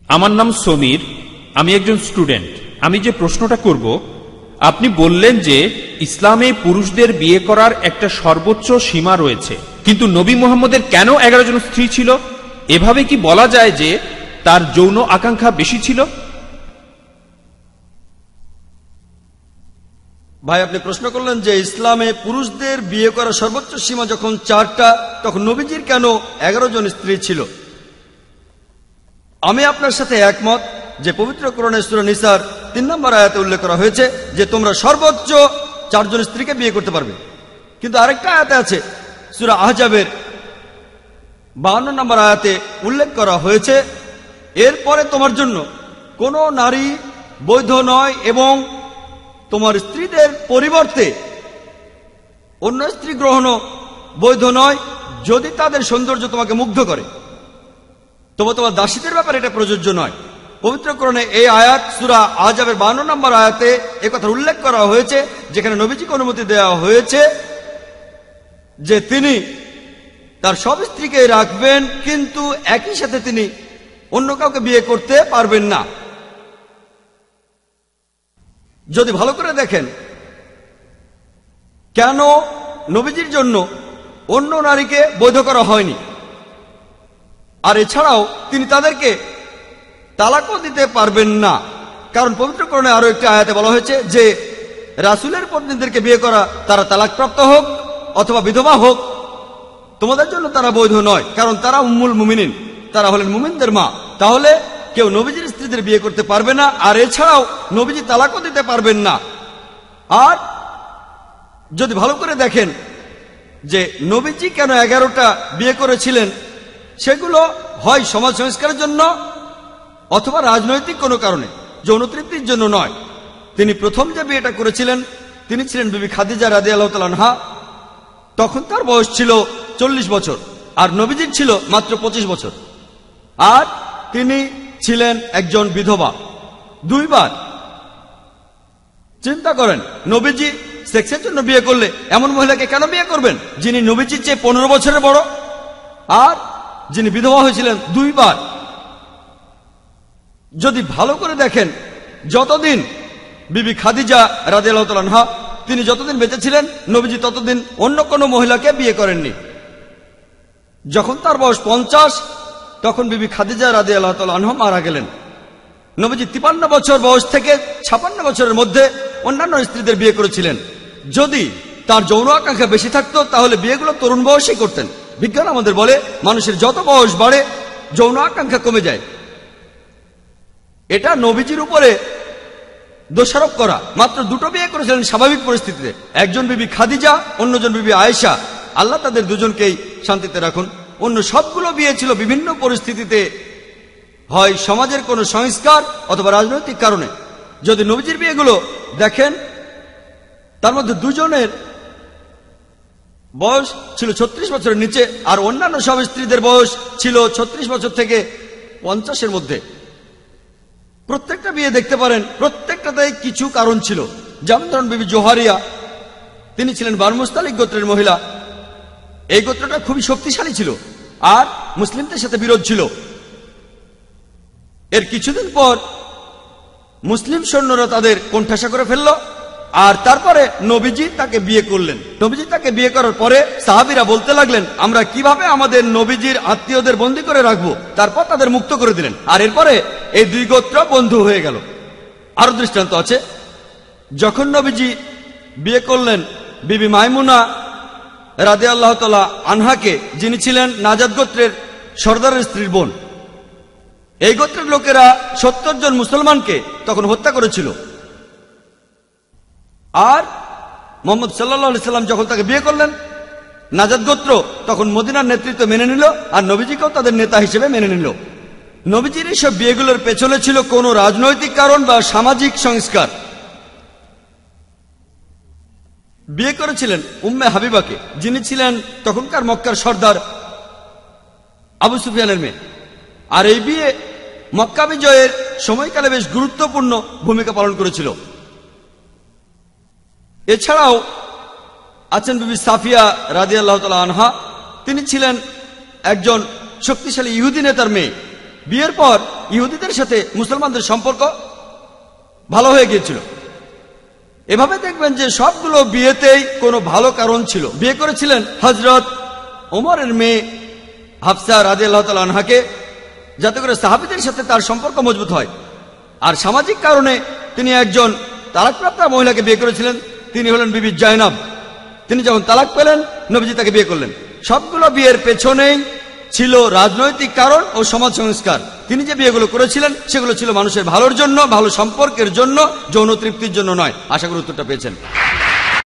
আমার নাম সমীর, আমি একজন স্টুডেন্ট। আমি যে প্রশ্নটা করব, আপনি বললেন যে ইসলামে পুরুষদের বিয়ে করার একটা সর্বোচ্চ সীমা রয়েছে, কিন্তু নবী মুহাম্মদের কেন 11 জন স্ত্রী ছিল? এভাবে কি বলা যায় যে তার যৌন আকাঙ্ক্ষা বেশি ছিল? ভাই, আপনি প্রশ্ন করলেন যে ইসলামে পুরুষদের বিয়ে করার সর্বোচ্চ সীমা যখন 4টা, তখন নবীজির কেন 11 জন স্ত্রী ছিল? আমি আপনার সাথে একমত যে পবিত্র কোরআনে সূরা নিসার 3 নম্বর আয়াতে উল্লেখ করা হয়েছে যে তোমরা সর্বোচ্চ 4 জন স্ত্রীকে বিয়ে করতে পারবে। কিন্তু আরেকটা আয়াতে আছে, সূরা আহজাবের 52 নম্বর আয়াতে উল্লেখ করা হয়েছে, এরপরে তোমার জন্য কোনো নারী বৈধ নয় এবং তোমার স্ত্রীদের পরিবর্তে অন্য স্ত্রী গ্রহণও বৈধ নয় যদি তাদের সৌন্দর্য তোমাকে মুগ্ধ করে। তবে তোমার দাসীদের ব্যাপারে এটা প্রযোজ্য নয়। পবিত্র কোরআনে এই আয়াত সূরা আহজাবের 52 নম্বর আয়াতে একথা উল্লেখ করা হয়েছে, যেখানে নবীজিকে অনুমতি দেওয়া হয়েছে যে তিনি তার সব স্ত্রীকে রাখবেন, কিন্তু একই সাথে তিনি অন্য কাউকে বিয়ে করতে পারবেন না। যদি ভালো করে দেখেন কেন নবীজির জন্য অন্য নারীকে বৈধ করা হয়নি, আর এছাড়াও তিনি তাদেরকে তালাকও দিতে পারবেন না, কারণ পবিত্র কোরআনে আরো একটি আয়াতে বলা হয়েছে যে রাসূলের পত্নীদেরকে বিয়ে করা, তারা তালাকপ্রাপ্ত হোক অথবা বিধবা হোক, তোমাদের জন্য তারা বৈধ নয়, কারণ তারা উম্মুল মুমিনিন, তারা হলেন মুমিনদের মা। তাহলে কেউ নবীজির স্ত্রীদের বিয়ে করতে পারবে না, আর এছাড়াও নবীজি তালাকও দিতে পারবেন না। আর যদি ভালো করে দেখেন যে নবীজি কেন 11টা বিয়ে করেছিলেন, সেগুলো হয় সমাজ সংস্কারের জন্য অথবা রাজনৈতিক কোনো কারণে, যৌন তৃপ্তির জন্য নয়। তিনি প্রথম যে বিয়েটা করেছিলেন তিনি ছিলেন বিবি খাদিজা রাদিয়াল্লাহু তাআলা আনহা। তখন তার বয়স ছিল 40 বছর আর নবীজির ছিল মাত্র 25 বছর, আর তিনি ছিলেন একজন বিধবা। 2 বার চিন্তা করেন, নবীজি সেক্সের জন্য বিয়ে করলে এমন মহিলাকে কেন বিয়ে করবেন যিনি নবীজির চেয়ে 15 বছরের বড় আর যিনি বিধবা হয়েছিলেন 2 বার? যদি ভালো করে দেখেন, যতদিন বিবি খাদিজা রাদিয়াল্লাহু তাআলা আনহা তিনি যতদিন বেঁচে ছিলেন, নবীজি ততদিন অন্য কোনো মহিলাকে বিয়ে করেননি। যখন তার বয়স 50, তখন বিবি খাদিজা রাদিয়াল্লাহু তাআলা আনহা মারা গেলেন। নবীজি 53 বছর বয়স থেকে 56 বছরের মধ্যে অন্যান্য স্ত্রীদের বিয়ে করেছিলেন। যদি তার যৌন আকাঙ্ক্ষা বেশি থাকতো তাহলে বিয়েগুলো তরুণ বয়সেই করতেন। বিজ্ঞান আমাদের বলে মানুষের যত বয়স বাড়ে যৌন আকাঙ্ক্ষা কমে যায়। এটা নবীজির উপরে দোষারোপ করা। মাত্র 2টো বিয়ে করেছিলেন স্বাভাবিক পরিস্থিতিতে, একজন বিবি খাদিজা, অন্যজন বিবি আয়েশা, আল্লাহ তাদের দুজনকেই শান্তিতে রাখুন। অন্য সবগুলো বিয়ে ছিল বিভিন্ন পরিস্থিতিতে, হয় সমাজের কোনো সংস্কার অথবা রাজনৈতিক কারণে। যদি নবীজির বিয়েগুলো দেখেন, তার মধ্যে 2 জনের বয়স ছিল 36 বছরের নিচে, আর অন্যান্য সব স্ত্রীদের বয়স ছিল 36 বছর থেকে 50-এর মধ্যে। প্রত্যেকটা বিয়ে দেখতে পারেন, প্রত্যেকটাতেই কিছু কারণ ছিল। যেমন ধরুন বিবি জোহারিয়া, তিনি ছিলেন বানু মুস্তালিক গোত্রের মহিলা। এই গোত্রটা খুবই শক্তিশালী ছিল আর মুসলিমদের সাথে বিরোধ ছিল। এর কিছুদিন পর মুসলিম সৈন্যরা তাদের কোণঠাসা করে ফেলল, আর তারপরে নবীজি তাকে বিয়ে করলেন। নবীজি তাকে বিয়ে করার পরে সাহাবীরা বলতে লাগলেন, আমরা কিভাবে আমাদের নবীজির আত্মীয়দের বন্দী করে রাখবো। তারপর তাদের মুক্ত করে দিলেন, আর এরপরে এই 2 গোত্র বন্ধু হয়ে গেল। আরো দৃষ্টান্ত আছে, যখন নবীজি বিয়ে করলেন বিবি মাইমুনা রাদিয়াল্লাহু তাআলা আনহাকে, যিনি ছিলেন নাজাদ গোত্রের সর্দারের স্ত্রীর বোন। এই গোত্রের লোকেরা 70 জন মুসলমানকে তখন হত্যা করেছিল। আর মুহাম্মদ সাল্লাল্লাহু আলাইহি সাল্লাম যখন তাকে বিয়ে করলেন, নাজাদ গোত্র তখন মদিনার নেতৃত্ব মেনে নিল, আর নবীজিকেও তাদের নেতা হিসেবে মেনে নিল। নবীজির এইসব বিয়েগুলোর পেছনে ছিল কোনো রাজনৈতিক কারণ বা সামাজিক সংস্কার। বিয়ে করেছিলেন উম্মে হাবিবাকে, যিনি ছিলেন তখনকার মক্কার সর্দার আবু সুফিয়ানের মেয়ে। আর এই বিয়ে মক্কা বিজয়ের সময়কালে বেশ গুরুত্বপূর্ণ ভূমিকা পালন করেছিল। এছাড়াও আছেন বিবি সাফিয়া রাদিয়াল্লাহু তাআলা আনহা, তিনি ছিলেন একজন শক্তিশালী ইহুদি নেতার মেয়ে, বিয়ের পর ইহুদিদের সাথে মুসলমানদের সম্পর্ক ভালো হয়ে গিয়েছিল। এভাবে দেখবেন যে সবগুলো বিয়েতেই কোনো ভালো কারণ ছিল। বিয়ে করেছিলেন হযরত ওমরের মেয়ে হাফসা রাদিয়াল্লাহু তাআলা আনহাকে, যাতে করে সাহাবীদের সাথে তার সম্পর্ক মজবুত হয়। আর সামাজিক কারণে তিনি একজন তালাকপ্রাপ্তা মহিলাকে বিয়ে করেছিলেন, তিনি হলেন বিবি জায়নাব। তিনি যখন তালাক পেলেন, নবীজি তাকে বিয়ে করলেন। সবগুলো বিয়ের পেছনেই ছিল রাজনৈতিক কারণ ও সমাজ সংস্কার। তিনি যে বিয়েগুলো করেছিলেন সেগুলো ছিল মানুষের ভালোর জন্য, ভালো সম্পর্কের জন্য, যৌন তৃপ্তির জন্য নয়। আশা করি উত্তরটা পেয়েছেন।